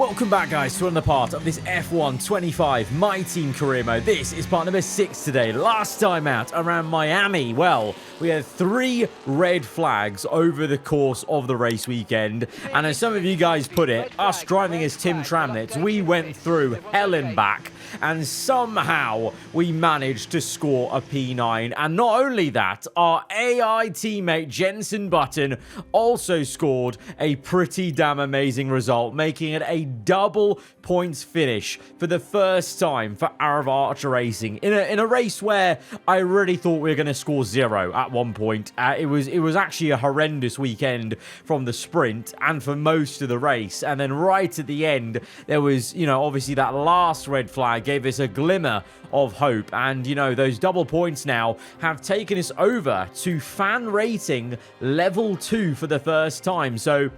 Welcome back, guys, to another part of this F1 25 My Team Career Mode. This is part number 6 today. Last time out around Miami, well, we had 3 red flags over the course of the race weekend. And as some of you guys put it, us driving as Tim Tramnitz, we went through hell and back. And somehow we managed to score a P9. And not only that, our AI teammate Jensen Button also scored a pretty damn amazing result, making it a double points finish for the first time for aarava Archer Racing in a race where I really thought we were going to score 0 at one point. It was actually a horrendous weekend from the sprint and for most of the race, and then right at the end there was, obviously that last red flag gave us a glimmer of hope, and those double points now have taken us over to fan rating level 2 for the first time. So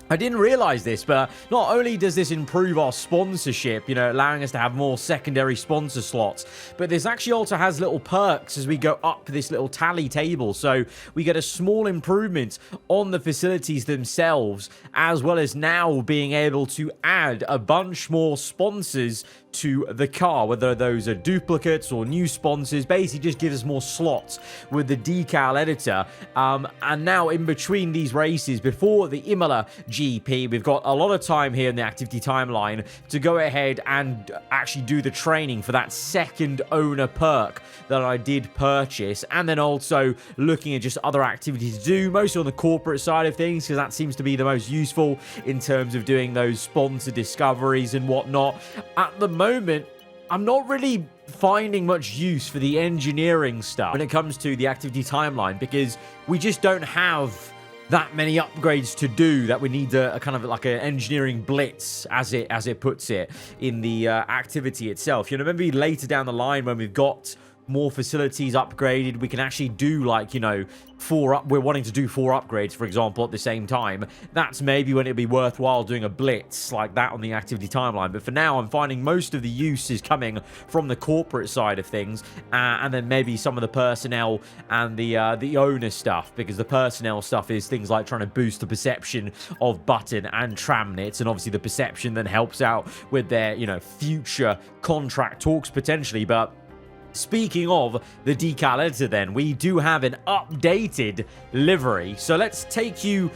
I didn't realize this, but not only does this improve our sponsorship, allowing us to have more secondary sponsor slots, but this actually also has little perks as we go up this little tally table. So we get a small improvement on the facilities themselves, as well as now being able to add a bunch more sponsors to the car, whether those are duplicates or new sponsors. Basically just gives us more slots with the decal editor. And now in between these races, before the Imola GP, we've got a lot of time here in the activity timeline to go ahead and actually do the training for that second owner perk that I did purchase, and then also looking at just other activities to do, mostly on the corporate side of things, because that seems to be the most useful in terms of doing those sponsor discoveries and whatnot. At the moment, I'm not really finding much use for the engineering stuff when it comes to the activity timeline, because we just don't have that many upgrades to do that we need a kind of like an engineering blitz, as it puts it, in the activity itself. Maybe later down the line when we've got more facilities upgraded, we can actually do we're wanting to do 4 upgrades, for example, at the same time. That's maybe when it'd be worthwhile doing a blitz like that on the activity timeline. But for now, I'm finding most of the use is coming from the corporate side of things, and then maybe some of the personnel and the owner stuff, because the personnel stuff is things like trying to boost the perception of Button and Tramnitz, and obviously the perception then helps out with their future contract talks potentially. But speaking of the decal editor, then we do have an updated livery, so let's take you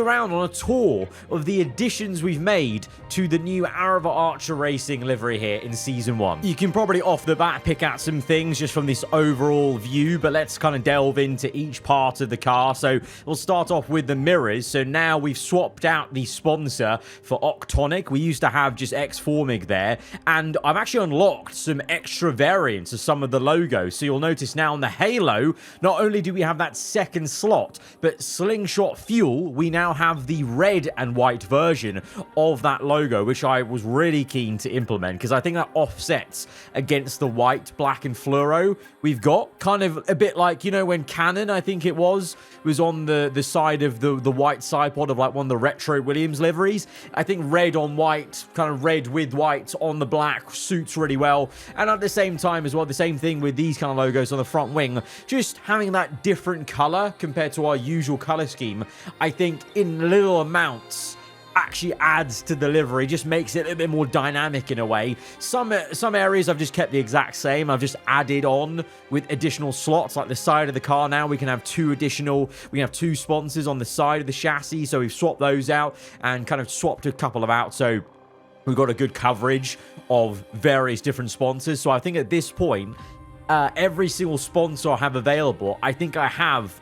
around on a tour of the additions we've made to the new aarava Archer Racing livery here in season 1. You can probably off the bat pick out some things just from this overall view, but let's kind of delve into each part of the car. So we'll start off with the mirrors. So now we've swapped out the sponsor for Octonic. We used to have just X-Formig there, and I've actually unlocked some extra variants of some of the logos. So you'll notice now on the Halo, not only do we have that second slot, but Slingshot Fuel, we now have the red and white version of that logo, which I was really keen to implement, because I think that offsets against the white, black, and fluoro we've got. Kind of a bit like, when Canon, I think it was on the side of the white side pod of like one of the retro Williams liveries. I think red on white, kind of red with white on the black, suits really well. And at the same time as well, the same thing with these kind of logos on the front wing, just having that different color compared to our usual color scheme, I think in little amounts actually adds to the livery, just makes it a little bit more dynamic in a way. Some areas I've just kept the exact same. I've just added on with additional slots, like the side of the car. Now we can have 2 sponsors on the side of the chassis, so we've swapped those out and kind of swapped a couple of out, so we've got a good coverage of various different sponsors. So I think at this point, every single sponsor I have available, I think I have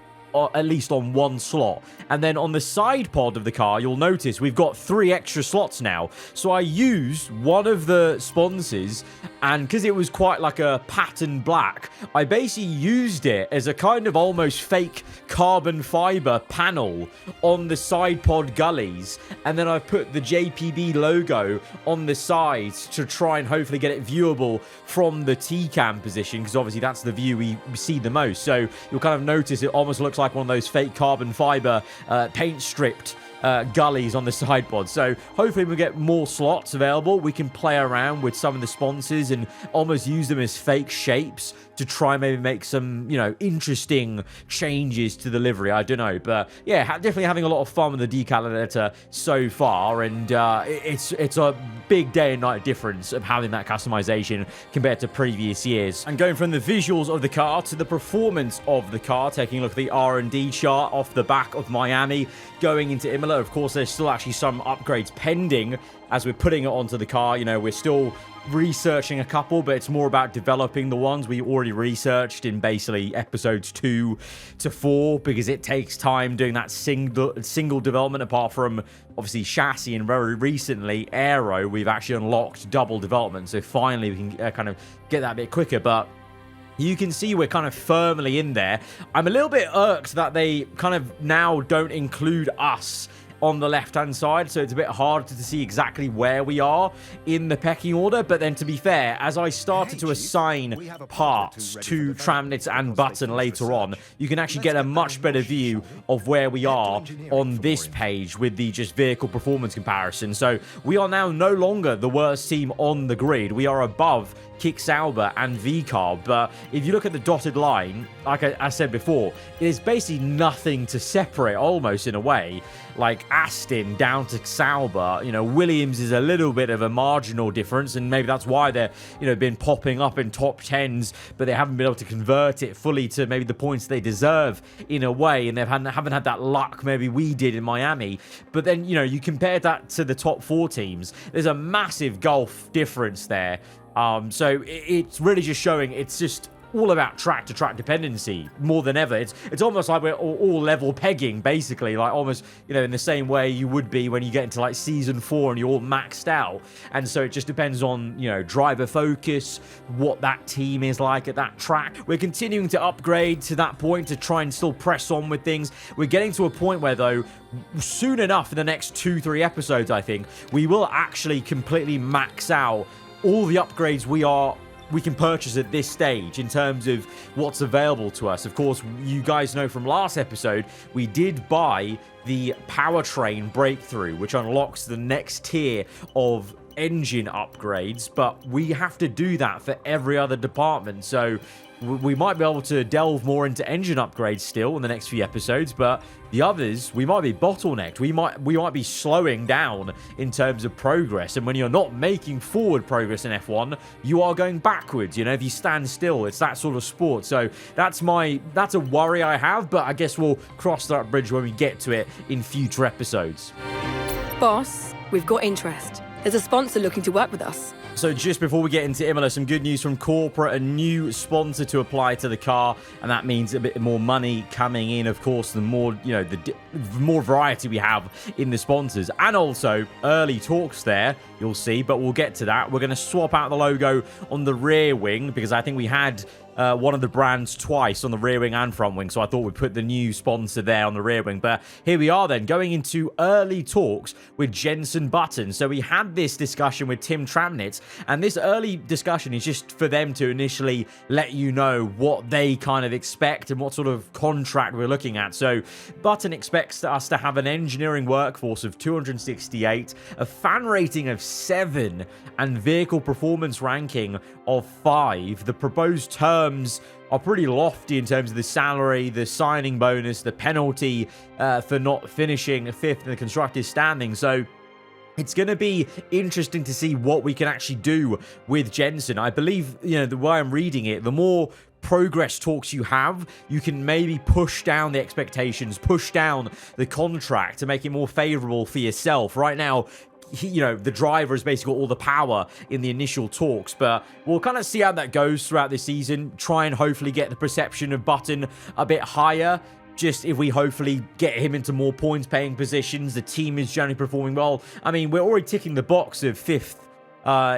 at least on 1 slot. And then on the side pod of the car, you'll notice we've got 3 extra slots now. So I used one of the sponsors, and because it was quite like a pattern black, I basically used it as a kind of almost fake carbon fiber panel on the side pod gullies, and then I've put the JPB logo on the sides to try and hopefully get it viewable from the T-cam position, because obviously that's the view we see the most. So you'll kind of notice it almost looks like one of those fake carbon fiber paint stripped gullies on the sideboard. So hopefully we get more slots available. We can play around with some of the sponsors and almost use them as fake shapes to try and maybe make some, interesting changes to the livery. I don't know. But yeah, definitely having a lot of fun with the decal editor so far. And it's a big day and night difference of having that customization compared to previous years. And going from the visuals of the car to the performance of the car, taking a look at the R&D chart off the back of Miami, going into Imola. Of course, there's still actually some upgrades pending as we're putting it onto the car. We're still researching a couple, but it's more about developing the ones we already researched in basically episodes 2 to 4, because it takes time doing that single development. Apart from obviously chassis and very recently aero, we've actually unlocked double development, so finally we can kind of get that a bit quicker. But you can see we're kind of firmly in there. I'm a little bit irked that they kind of now don't include us on the left-hand side, so it's a bit hard to see exactly where we are in the pecking order. But then, to be fair, as I started to assign parts to Tramnitz and Button later on, you can actually get a much better view of where we are on this page with the just vehicle performance comparison. So we are now no longer the worst team on the grid. We are above Kick Sauber and VCarb. But if you look at the dotted line, like I said before, there's basically nothing to separate, almost in a way. Like Aston down to Sauber, Williams is a little bit of a marginal difference, and maybe that's why they're, been popping up in top 10s, but they haven't been able to convert it fully to maybe the points they deserve in a way, and they haven't had that luck maybe we did in Miami. But then, you compare that to the top 4 teams, there's a massive gulf difference there. So it's really just showing it's just all about track-to-track dependency more than ever. It's almost like we're all level pegging, basically, like almost, in the same way you would be when you get into like season 4 and you're all maxed out. And so it just depends on, driver focus, what that team is like at that track. We're continuing to upgrade to that point to try and still press on with things. We're getting to a point where, though, soon enough in the next 2-3 episodes, I think, we will actually completely max out all the upgrades we can purchase at this stage in terms of what's available to us. Of course, you guys know from last episode, we did buy the powertrain breakthrough, which unlocks the next tier of engine upgrades, but we have to do that for every other department. So we might be able to delve more into engine upgrades still in the next few episodes, but the others, we might be bottlenecked. We might be slowing down in terms of progress. And when you're not making forward progress in F1, you are going backwards. If you stand still, it's that sort of sport. So that's a worry I have, but I guess we'll cross that bridge when we get to it in future episodes. Boss, we've got interest. There's a sponsor looking to work with us. So just before we get into Imola, some good news from corporate, a new sponsor to apply to the car, and that means a bit more money coming in. Of course, the more, the more variety we have in the sponsors, and also early talks there, you'll see, but we'll get to that. We're going to swap out the logo on the rear wing because I think we had one of the brands twice on the rear wing and front wing, so I thought we'd put the new sponsor there on the rear wing. But here we are then, going into early talks with Jensen Button. So we had this discussion with Tim Tramnitz, and this early discussion is just for them to initially let you know what they kind of expect and what sort of contract we're looking at. So Button expects us to have an engineering workforce of 268, a fan rating of 7, and vehicle performance ranking of 5. The proposed terms are pretty lofty in terms of the salary, the signing bonus, the penalty for not finishing 5th in the constructors' standing. So it's going to be interesting to see what we can actually do with Jensen. I believe, the way I'm reading it, the more progress talks you have, you can maybe push down the expectations, push down the contract to make it more favorable for yourself. Right now, the driver has basically got all the power in the initial talks, but we'll kind of see how that goes throughout the season. Try and hopefully get the perception of Button a bit higher. Just if we hopefully get him into more points paying positions, the team is generally performing well. I mean, we're already ticking the box of 5th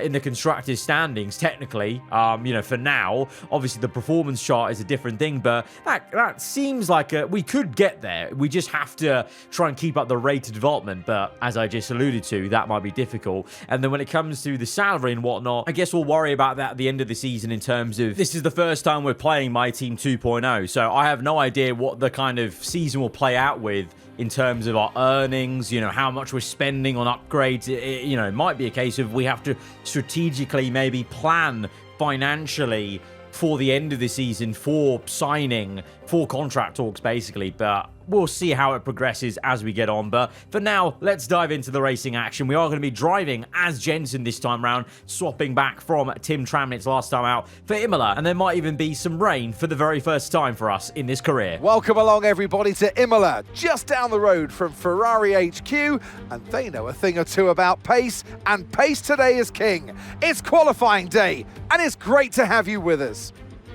in the constructors' standings, technically, for now. Obviously, the performance chart is a different thing, but that seems like we could get there. We just have to try and keep up the rate of development, but as I just alluded to, that might be difficult. And then when it comes to the salary and whatnot, I guess we'll worry about that at the end of the season in terms of this is the first time we're playing My Team 2.0, so I have no idea what the kind of season will play out with in terms of our earnings, how much we're spending on upgrades. It might be a case of we have to strategically maybe plan financially for the end of the season, for signing, for contract talks, basically. But we'll see how it progresses as we get on. But for now, let's dive into the racing action. We are going to be driving as Jensen this time round, swapping back from Tim Tramnitz last time out for Imola. And there might even be some rain for the very first time for us in this career. Welcome along, everybody, to Imola, just down the road from Ferrari HQ. And they know a thing or two about pace, and pace today is king. It's qualifying day, and it's great to have you with us.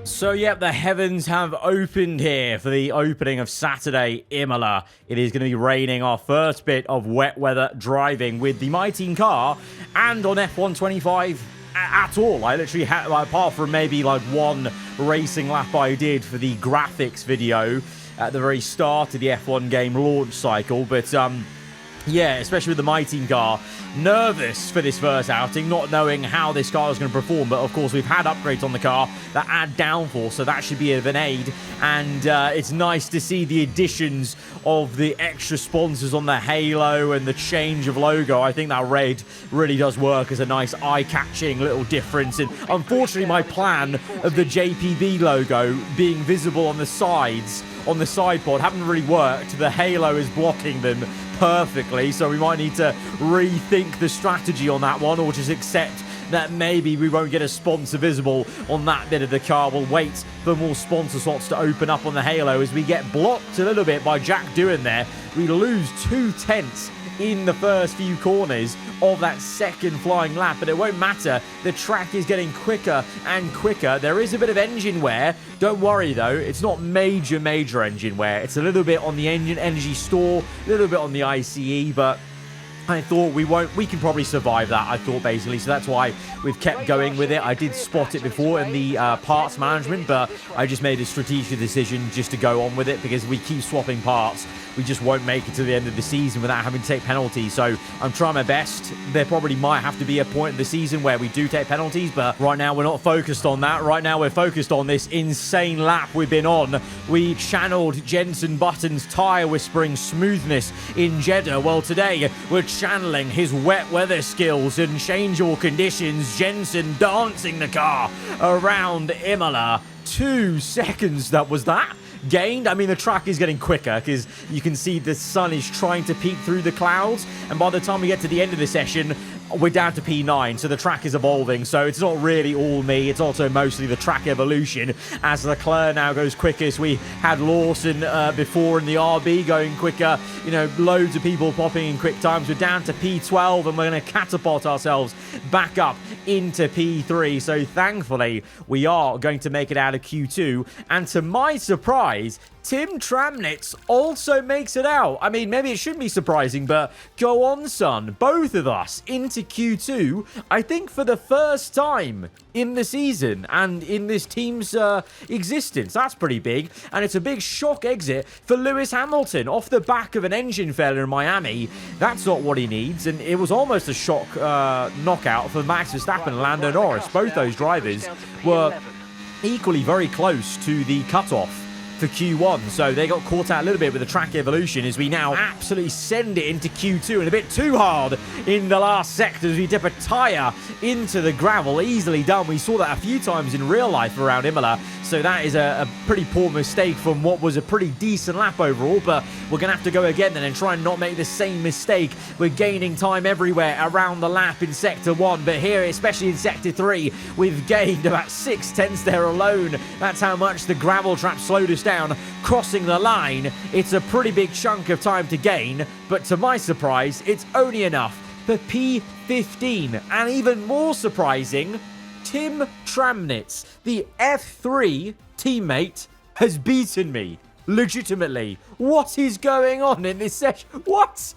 So, yep, the heavens have opened here for the opening of Saturday Imola. It is going to be raining our first bit of wet weather driving with the My Team car and on F125 at all. I literally had, apart from maybe like one racing lap I did for the graphics video at the very start of the F1 game launch cycle, but yeah, especially with the My Team car. Nervous for this first outing, not knowing how this car is going to perform. But of course, we've had upgrades on the car that add downforce, so that should be of an aid. And it's nice to see the additions of the extra sponsors on the halo and the change of logo. I think that red really does work as a nice eye-catching little difference. And unfortunately, my plan of the JPB logo being visible on the sides, on the side pod, haven't really worked. The halo is blocking them perfectly, so we might need to rethink the strategy on that one, or just accept that maybe we won't get a sponsor visible on that bit of the car. We'll wait for more sponsor slots to open up on the halo as we get blocked a little bit by Jack Doohan there. We lose 2/10 in the first few corners of that second flying lap, but it won't matter. The track is getting quicker and quicker. There is a bit of engine wear. Don't worry though, it's not major engine wear. It's a little bit on the engine energy store, a little bit on the ICE, but I thought we can probably survive that, I thought, basically. So that's why we've kept going with it. I did spot it before in the parts management, but I just made a strategic decision just to go on with it, because we keep swapping parts. We just won't make it to the end of the season without having to take penalties. So I'm trying my best. There probably might have to be a point in the season where we do take penalties, but right now we're not focused on that. Right now we're focused on this insane lap we've been on. We channeled Jenson Button's tyre whispering smoothness in Jeddah. Well, today we're channeling his wet weather skills and changeable conditions. Jenson dancing the car around Imola. 2 seconds, that was that. Gained. I mean, the track is getting quicker because you can see the sun is trying to peek through the clouds, and by the time we get to the end of the session, we're down to P9, so the track is evolving. So it's not really all me, it's also mostly the track evolution as Leclerc now goes quickest. We had Lawson before in the RB going quicker, loads of people popping in quick times. We're down to P12 and we're going to catapult ourselves back up into P3. So thankfully we are going to make it out of Q2, and to my surprise, Tim Tramnitz also makes it out. I mean, maybe it shouldn't be surprising, but go on, son. Both of us into Q2, I think for the first time in the season and in this team's existence. That's pretty big, and it's a big shock exit for Lewis Hamilton off the back of an engine failure in Miami. That's not what he needs, and it was almost a shock knockout for Max Verstappen and Lando Norris. Both those drivers were equally very close to the cutoff for Q1, so they got caught out a little bit with the track evolution as we now absolutely send it into Q2, and a bit too hard in the last sector as we dip a tyre into the gravel. Easily done. We saw that a few times in real life around Imola, so that is a pretty poor mistake from what was a pretty decent lap overall, but we're going to have to go again then and try and not make the same mistake. We're gaining time everywhere around the lap in Sector 1, but here, especially in Sector 3, we've gained about 6/10 there alone. That's how much the gravel trap slowed us down. Crossing the line, it's a pretty big chunk of time to gain, but to my surprise, it's only enough for P15. And even more surprising, Tim Tramnitz, the F3 teammate, has beaten me. Legitimately. What is going on in this session? What?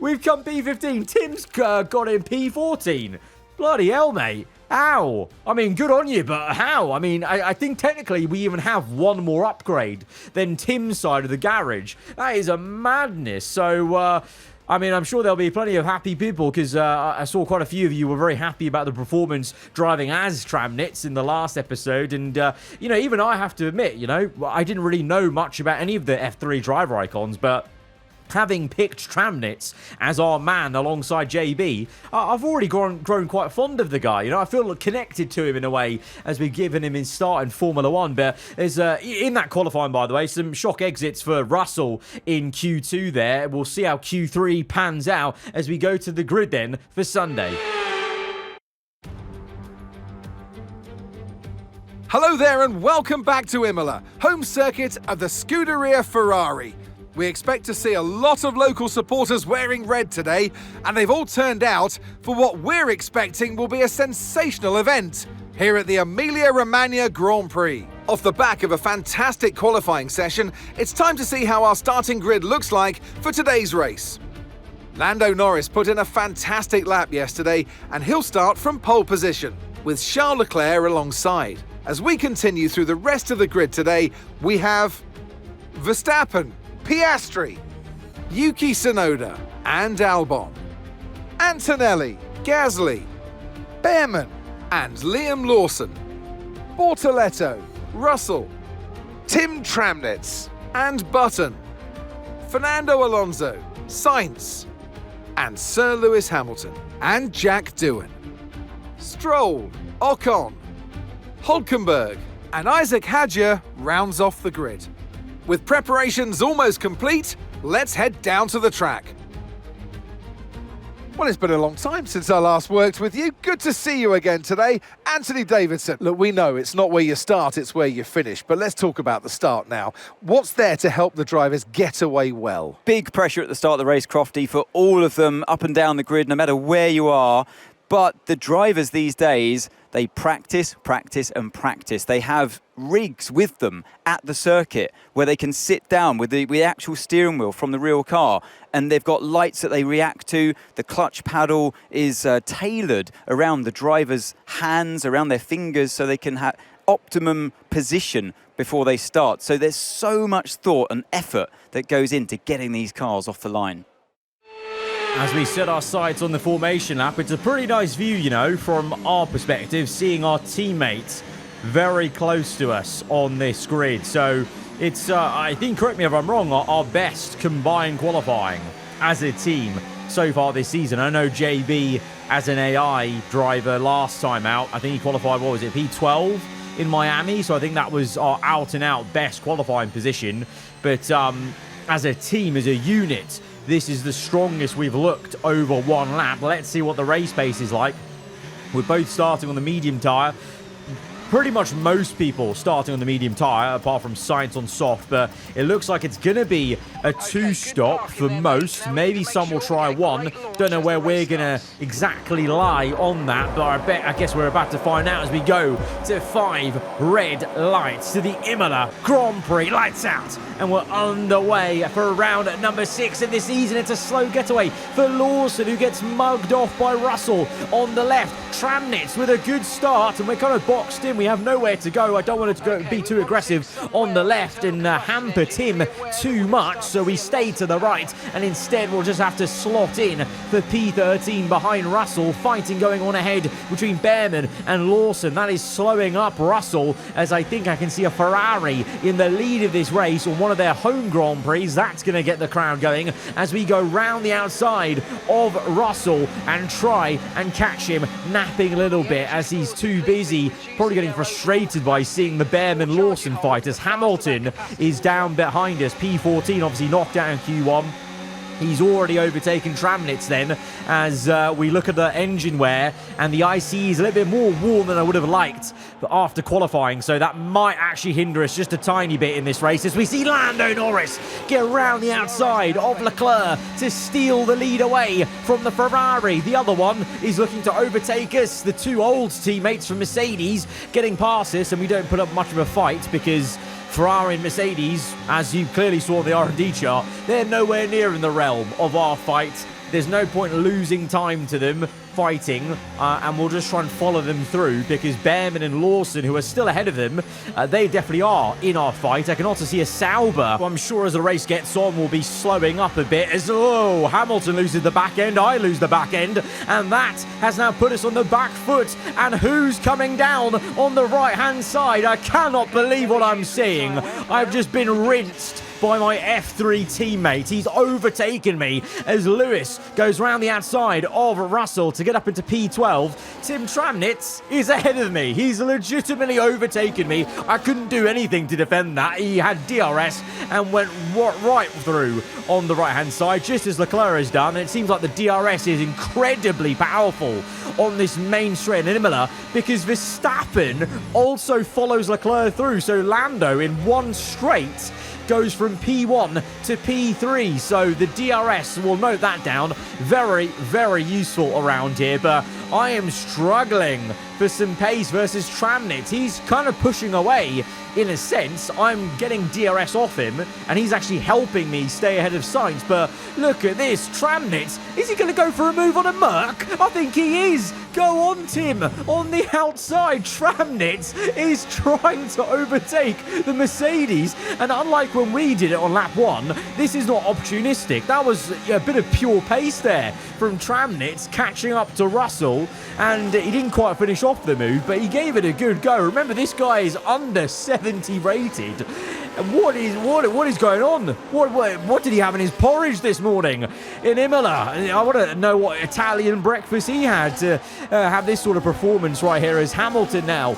We've come P15. Tim's got in P14. Bloody hell, mate. How? I mean, good on you, but how? I mean, I think technically we even have one more upgrade than Tim's side of the garage. That is a madness. So, I mean, I'm sure there'll be plenty of happy people because I saw quite a few of you were very happy about the performance driving as Tramnitz in the last episode. And, even I have to admit, I didn't really know much about any of the F3 driver icons, but having picked Tramnitz as our man alongside JB, I've already grown quite fond of the guy. You know, I feel connected to him in a way as we've given him his start in Formula 1. But there's, in that qualifying, by the way, some shock exits for Russell in Q2 there. We'll see how Q3 pans out as we go to the grid then for Sunday. Hello there and welcome back to Imola, home circuit of the Scuderia Ferrari. We expect to see a lot of local supporters wearing red today, and they've all turned out for what we're expecting will be a sensational event here at the Emilia-Romagna Grand Prix. Off the back of a fantastic qualifying session, it's time to see how our starting grid looks like for today's race. Lando Norris put in a fantastic lap yesterday, and he'll start from pole position, with Charles Leclerc alongside. As we continue through the rest of the grid today, we have Verstappen, Piastri, Yuki Tsunoda and Albon, Antonelli, Gasly, Behrman and Liam Lawson, Bortoletto, Russell, Tim Tramnitz and Button, Fernando Alonso, Sainz and Sir Lewis Hamilton and Jack Doohan, Stroll, Ocon, Hulkenberg and Isaac Hadjar rounds off the grid. With preparations almost complete, let's head down to the track. Well, it's been a long time since I last worked with you. Good to see you again today. Anthony Davidson. Look, we know it's not where you start, it's where you finish. But let's talk about the start now. What's there to help the drivers get away well? Big pressure at the start of the race, Crofty, for all of them up and down the grid, no matter where you are. But the drivers these days, they practice, practice and practice. They have rigs with them at the circuit where they can sit down with the actual steering wheel from the real car, and they've got lights that they react to. The clutch paddle is tailored around the driver's hands, around their fingers, so they can have optimum position before they start. So there's so much thought and effort that goes into getting these cars off the line. As we set our sights on the formation lap, it's a pretty nice view, you know, from our perspective, seeing our teammates very close to us on this grid. So it's, I think, correct me if I'm wrong, our best combined qualifying as a team so far this season. I know JB as an AI driver last time out, I think he qualified, what was it, P12 in Miami? So I think that was our out-and-out best qualifying position. But as a team, as a unit, this is the strongest we've looked over one lap. Let's see what the race pace is like. We're both starting on the medium tyre. Pretty much most people starting on the medium tyre, apart from Sainz on soft, but it looks like it's going to be a two-stop for most. Maybe some will try one. Don't know where we're going to exactly lie on that, but I guess we're about to find out as we go to 5 red lights to the Imola Grand Prix. Lights out, and we're underway for round number 6 of this season. It's a slow getaway for Lawson, who gets mugged off by Russell on the left. Tramnitz with a good start, and we're kind of boxed in. We have nowhere to go. I don't want it to be too aggressive on the left and hamper Tim too much, so we stay to the right, and instead we'll just have to slot in for P13 behind Russell. Fighting going on ahead between Behrman and Lawson. That is slowing up Russell, as I think I can see a Ferrari in the lead of this race on one of their home Grand Prix. That's going to get the crowd going as we go round the outside of Russell and try and catch him napping a little bit as he's too busy, probably getting frustrated by seeing the Behrman-Lawson fight as Hamilton is down behind us. P14 obviously knocked out in Q1. He's already overtaken Tramnitz then as we look at the engine wear, and the ICE is a little bit more warm than I would have liked after qualifying, so that might actually hinder us just a tiny bit in this race as we see Lando Norris get around the outside of Leclerc to steal the lead away from the Ferrari. The other one is looking to overtake us. The two old teammates from Mercedes getting past us, and we don't put up much of a fight because Ferrari and Mercedes, as you clearly saw in the R&D chart, they're nowhere near in the realm of our fight. There's no point losing time to them fighting, and we'll just try and follow them through because Behrman and Lawson, who are still ahead of them, they definitely are in our fight. I can also see a Sauber, who I'm sure as the race gets on will be slowing up a bit as, oh, Hamilton loses the back end, I lose the back end, and that has now put us on the back foot. And who's coming down on the right-hand side? I cannot believe what I'm seeing. I've just been rinsed by my F3 teammate. He's overtaken me as Lewis goes around the outside of Russell to get up into P12. Tim Tramnitz is ahead of me. He's legitimately overtaken me. I couldn't do anything to defend that. He had DRS and went right through on the right-hand side, just as Leclerc has done. And it seems like the DRS is incredibly powerful on this main straight in Imola, because Verstappen also follows Leclerc through. So Lando in one straight goes from P1 to P3. So the DRS, we'll note that down, very, very useful around here. But I am struggling for some pace versus Tramnitz. He's kind of pushing away in a sense. I'm getting DRS off him, and he's actually helping me stay ahead of Sainz. But look at this. Tramnitz, is he going to go for a move on a Merc? I think he is. Go on, Tim. On the outside, Tramnitz is trying to overtake the Mercedes. And unlike when we did it on lap 1, this is not opportunistic. That was a bit of pure pace there from Tramnitz catching up to Russell. And he didn't quite finish off the move, but he gave it a good go. Remember, this guy is under 70 rated. And what is going on? What did he have in his porridge this morning in Imola? I want to know what Italian breakfast he had to have this sort of performance right here as Hamilton now.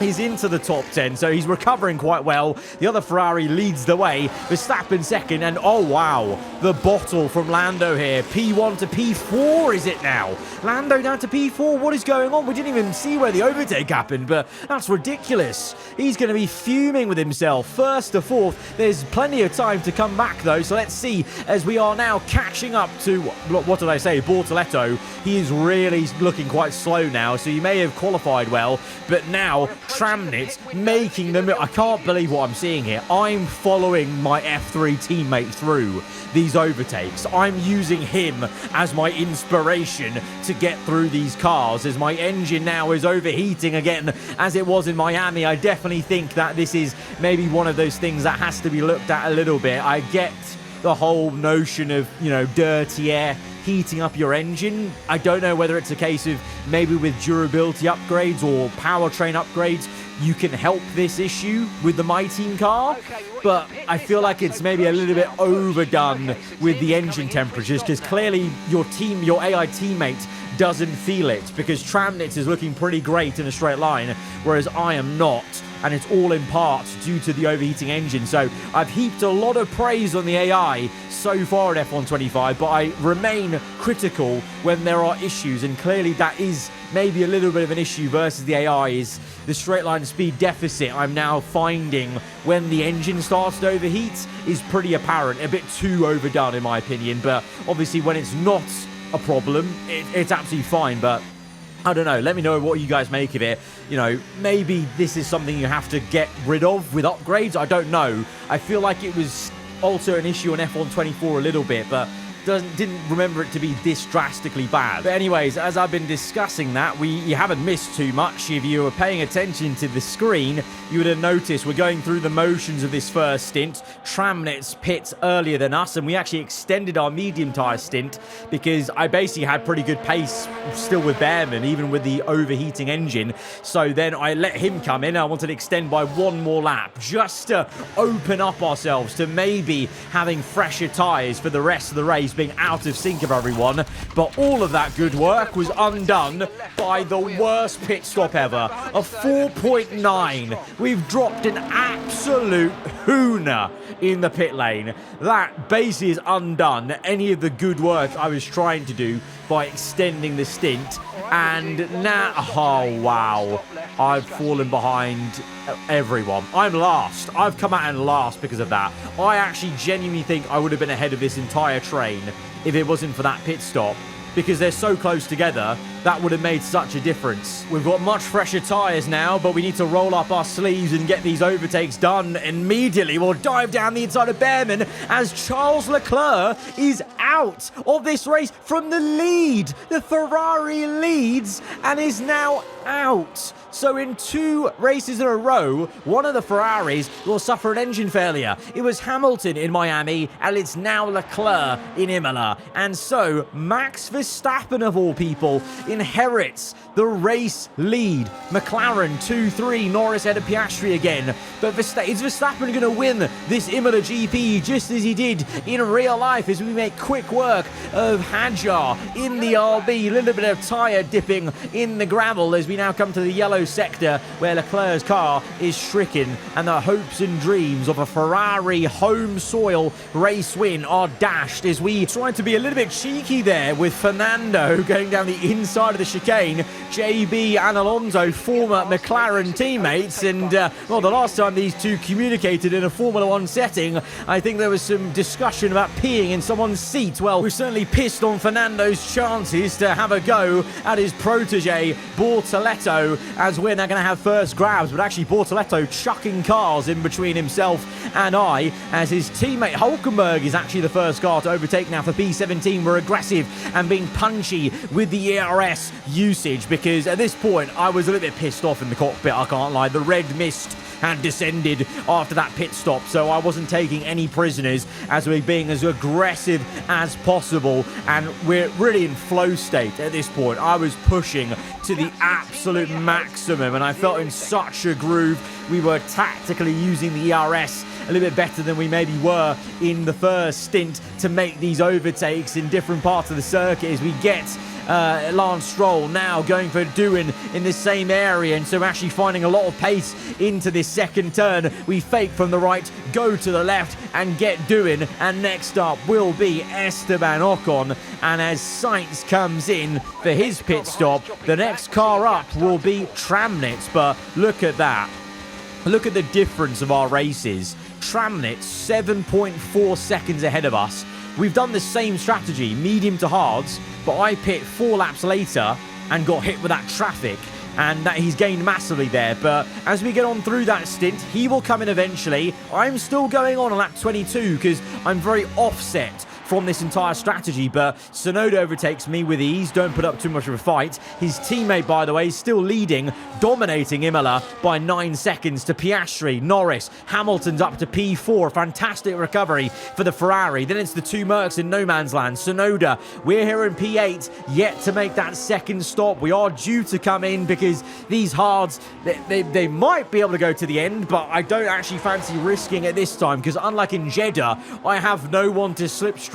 He's into the top 10, so he's recovering quite well. The other Ferrari leads the way. Verstappen second, and oh wow, the bottle from Lando here. P1 to P4 is it now? Lando down to P4, what is going on? We didn't even see where the overtake happened, but that's ridiculous. He's going to be fuming with himself. First to fourth, there's plenty of time to come back though, so let's see as we are now catching up to, what did I say, Bortoletto. He is really looking quite slow now, so he may have qualified well, but now Tramnitz making them. I can't believe what I'm seeing here. I'm following my F3 teammate through these overtakes. I'm using him as my inspiration to get through these cars, as my engine now is overheating again as it was in Miami. I definitely think that this is maybe one of those things that has to be looked at a little bit. I get the whole notion of, you know, dirty air heating up your engine. I don't know whether it's a case of maybe with durability upgrades or powertrain upgrades you can help this issue with the My Team car, but I feel like it's maybe a little bit overdone with the engine temperatures, because clearly your AI teammate doesn't feel it, because Tramnitz is looking pretty great in a straight line, whereas I am not. And it's all in part due to the overheating engine. So I've heaped a lot of praise on the AI so far at F1 25, but I remain critical when there are issues. And clearly that is maybe a little bit of an issue versus the AI, is the straight line speed deficit I'm now finding when the engine starts to overheat is pretty apparent. A bit too overdone in my opinion, but obviously when it's not a problem, it's absolutely fine. But I don't know. Let me know what you guys make of it. You know, maybe this is something you have to get rid of with upgrades. I don't know. I feel like it was also an issue on F1 24 a little bit, but didn't remember it to be this drastically bad. But anyways, as I've been discussing that, you haven't missed too much. If you were paying attention to the screen, you would have noticed we're going through the motions of this first stint. Tramnitz pits earlier than us, and we actually extended our medium tyre stint because I basically had pretty good pace still with Behrman, even with the overheating engine. So then I let him come in. I wanted to extend by one more lap just to open up ourselves to maybe having fresher tyres for the rest of the race, being out of sync of everyone. But all of that good work was undone by the worst pit stop ever. A 4.9. We've dropped an absolute hooner in the pit lane. That basically has undone any of the good work I was trying to do by extending the stint. And now, oh wow, I've fallen behind everyone. I'm last. I've come out in last because of that. I actually genuinely think I would have been ahead of this entire train if it wasn't for that pit stop, because they're so close together. That would have made such a difference. We've got much fresher tyres now, but we need to roll up our sleeves and get these overtakes done immediately. We'll dive down the inside of Behrman as Charles Leclerc is out of this race from the lead. The Ferrari leads and is now out. So in 2 races in a row, one of the Ferraris will suffer an engine failure. It was Hamilton in Miami, and it's now Leclerc in Imola. And so Max Verstappen, of all people, inherits the race lead. McLaren 2-3, Norris ahead of Piastri again. But is Verstappen going to win this Imola GP just as he did in real life as we make quick work of Hadjar in the RB? A little bit of tyre dipping in the gravel as we now come to the yellow sector where Leclerc's car is stricken, and the hopes and dreams of a Ferrari home soil race win are dashed as we try to be a little bit cheeky there with Fernando going down the inside of the chicane. JB and Alonso, former McLaren teammates, and well, the last time these two communicated in a Formula 1 setting, I think there was some discussion about peeing in someone's seat. Well, we've certainly pissed on Fernando's chances to have a go at his protege Bortoleto, as we're now going to have first grabs, but actually Bortoleto chucking cars in between himself and I, as his teammate Hulkenberg is actually the first car to overtake now for P17. We're aggressive and being punchy with the ERS usage, because at this point I was a little bit pissed off in the cockpit, I can't lie. The red mist had descended after that pit stop, so I wasn't taking any prisoners as we're being as aggressive as possible, and we're really in flow state at this point. I was pushing to the absolute maximum and I felt in such a groove. We were tactically using the ERS a little bit better than we maybe were in the first stint to make these overtakes in different parts of the circuit as we get Lance Stroll now going for Doohan in the same area, and so actually finding a lot of pace into this second turn. We fake from the right, go to the left and get Doohan, and next up will be Esteban Ocon, and as Sainz comes in for his pit stop, the next car up will be Tramnitz. But look at that. Look at the difference of our races. Tramnitz 7.4 seconds ahead of us. We've done the same strategy, medium to hards, but I pit 4 laps later and got hit with that traffic, and that he's gained massively there. But as we get on through that stint, he will come in eventually. I'm still going on lap 22 because I'm very offset from this entire strategy, but Tsunoda overtakes me with ease. Don't put up too much of a fight. His teammate, by the way, is still leading, dominating Imola by 9 seconds to Piastri. Norris, Hamilton's up to P4. Fantastic recovery for the Ferrari. Then it's the two Mercs in no man's land. Tsunoda, we're here in P8, yet to make that second stop. We are due to come in because these hards, they might be able to go to the end, but I don't actually fancy risking it this time because unlike in Jeddah, I have no one to slipstream,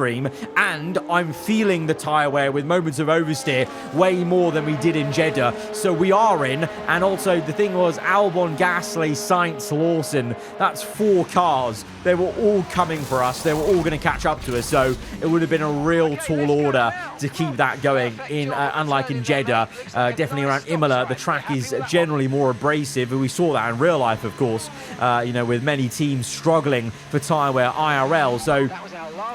and I'm feeling the tyre wear with moments of oversteer way more than we did in Jeddah. So we are in, and also the thing was Albon, Gasly, Sainz, Lawson, that's 4 cars. They were all coming for us. They were all going to catch up to us, so it would have been a real tall order to keep that going in, unlike in Jeddah. Definitely around Imola, the track is generally more abrasive, and we saw that in real life, of course, you know, with many teams struggling for tyre wear IRL. So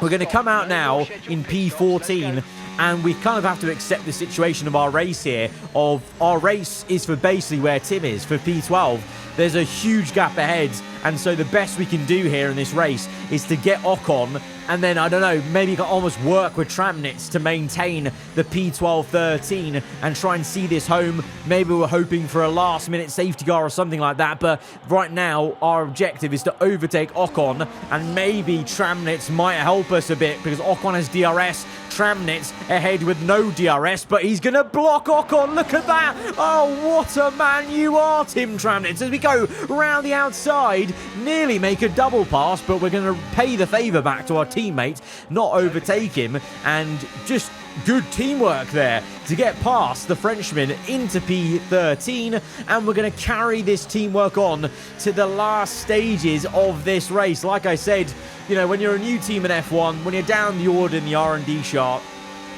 we're going to come out now in P14, and we kind of have to accept the situation of our race here. Of our race is for basically where Tim is, for P12. There's a huge gap ahead, and so the best we can do here in this race is to get Ocon, and then, I don't know, maybe almost work with Tramnitz to maintain the P12-13 and try and see this home. Maybe we're hoping for a last-minute safety car or something like that, but right now, our objective is to overtake Ocon, and maybe Tramnitz might help us a bit because Ocon has DRS, Tramnitz ahead with no DRS, but he's going to block Ocon. Look at that. Oh, what a man you are, Tim Tramnitz. As we go round the outside, nearly make a double pass, but we're going to pay the favour back to our teammate, not overtake him, and just good teamwork there to get past the Frenchman into P13, and we're going to carry this teamwork on to the last stages of this race. Like I said, you know, when you're a new team in F1, when you're down the order in the R&D chart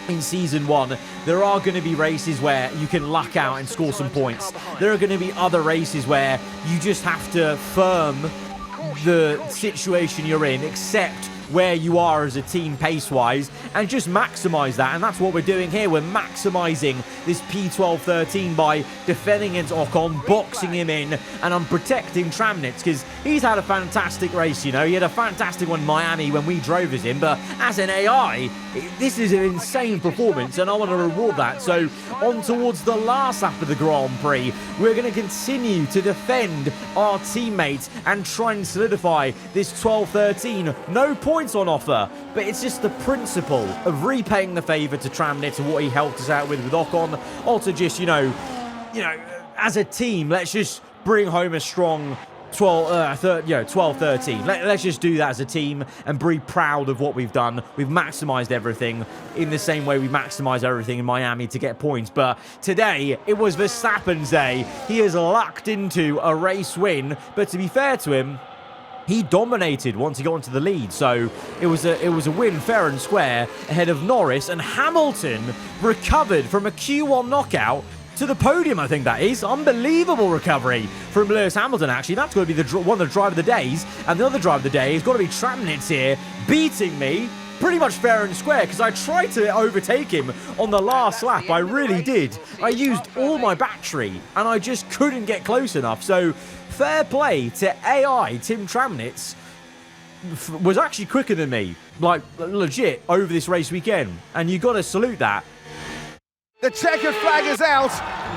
in Season 1, there are going to be races where you can luck out and score some points. There are going to be other races where you just have to firm the situation you're in, accept where you are as a team pace-wise, and just maximise that. And that's what we're doing here. We're maximising this P12-13 by defending against Ocon, boxing him in, and I'm protecting Tramnitz because he's had a fantastic race, you know. He had a fantastic one in Miami when we drove as him, but as an AI, This is an insane performance, and I want to reward that. So on towards the last lap of the Grand Prix, we're going to continue to defend our teammates and try and solidify this 12-13. No points on offer, but it's just the principle of repaying the favour to Tramnit and what he helped us out with Ocon, or to just, you know, as a team, let's just bring home a strong 12-13. Let's just do that as a team and be proud of what we've done. We've maximised everything in the same way we maximised everything in Miami to get points. But today, it was Verstappen's day. He has lucked into a race win. But to be fair to him, he dominated once he got into the lead, so it was a win fair and square ahead of Norris, and Hamilton recovered from a Q1 knockout to the podium. I think that is unbelievable recovery from Lewis Hamilton. Actually, that's going to be one of the drive of the days, and the other drive of the day has got to be Tramnitz here, beating me pretty much fair and square, because I tried to overtake him on the last lap. I really did. I used all my battery and I just couldn't get close enough. So fair play to AI. Tim Tramnitz was actually quicker than me, like legit, over this race weekend, and you got to salute that. The checkered flag is out.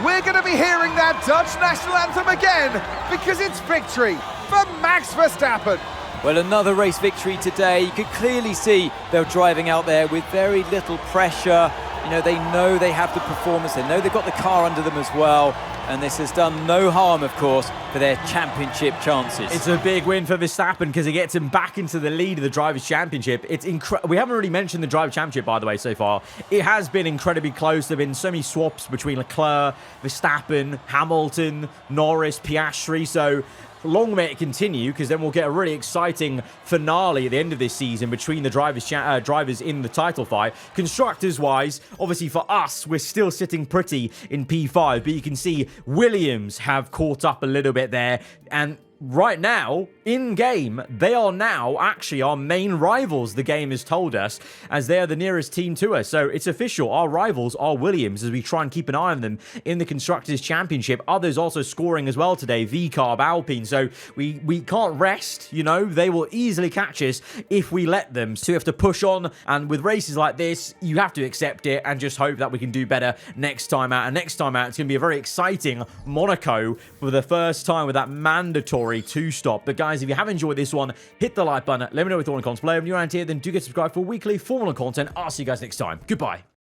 We're going to be hearing that Dutch national anthem again, because it's victory for Max Verstappen. Well, another race victory today. You could clearly see they're driving out there with very little pressure. You know they have the performance. They know they've got the car under them as well. And this has done no harm, of course, for their championship chances. It's a big win for Verstappen because it gets him back into the lead of the Drivers' Championship. It's we haven't really mentioned the Drivers' Championship, by the way, so far. It has been incredibly close. There have been so many swaps between Leclerc, Verstappen, Hamilton, Norris, Piastri. So long may it continue, because then we'll get a really exciting finale at the end of this season between the drivers in the title fight. Constructors-wise, obviously for us, we're still sitting pretty in P5, but you can see Williams have caught up a little bit there, and right now, in-game, they are now actually our main rivals, the game has told us, as they are the nearest team to us. So it's official, our rivals are Williams, as we try and keep an eye on them in the Constructors' Championship. Others also scoring as well today, VCarb, Alpine. So we can't rest, you know, they will easily catch us if we let them. So we have to push on, and with races like this, you have to accept it and just hope that we can do better next time out. And next time out, it's going to be a very exciting Monaco for the first time with that mandatory two-stop. But guys, if you have enjoyed this one, hit the like button. Let me know what you want in the comments below. If you're around here, then do get subscribed for weekly Formula content. I'll see you guys next time. Goodbye.